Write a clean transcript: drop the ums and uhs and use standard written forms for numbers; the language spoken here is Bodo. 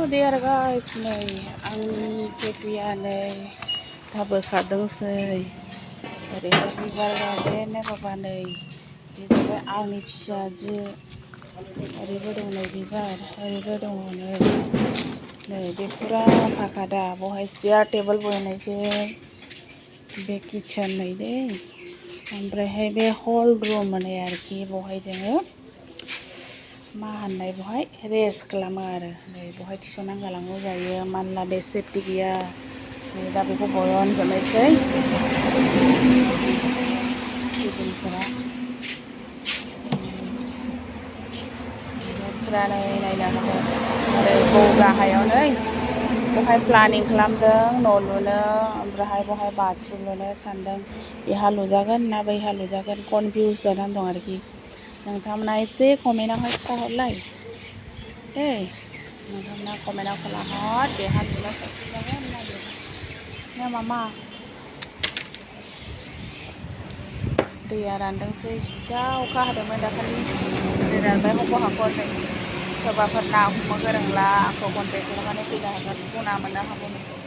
dear guys, नै आंनि पेपिया नै थाबोखादोंसै ओरैहाय बिबार गार्डेन बाबा नै बे जाबाय आंनि फिसाजो ओरैबो दं नै बिबार ओरैबो दङ नै बे फुरा फाखादा बहाय सियार टेबोल बनायनायजों बे किचेन नै दै ओमफ्रायहाय बे हल रुम होनो आरोखि बहाय जोङो मा होननाय बहाय रेस्ट खालामो आरो नै बहाय थिसनना गालांनाय जायो मानोना बे सेफटि गैया नै दा बेखौ बरनजोबनोसै टेबोलफोरा नै नायनो हागोन आरो गाहायाव नै बहाय प्लानिं खालामदों न' लुनो ओमफ्रायहाय बहाय बाथरुम लुनो सानदों बेहा लुजागोन ना बैहा लुजागोन कनफिउस जानानै दं आरोखि नोंथांमोना एसे कमेन्टआवहाय खिथाहरलाय दे नोंथांमोना कमेन्टआव खालामहर बेहा लुनो साबसिन जागोन ना बेहा ना मामा दैया रानदोंसै जा अखा हादोंमोन दाखालि दै रानबाय हाखर हाखर नै सोरबाफोर ना हमनो गोरोंब्ला आंखौ कन्टेक्ट खालामनानै फैनो हागोन ना मोननो हागौमोन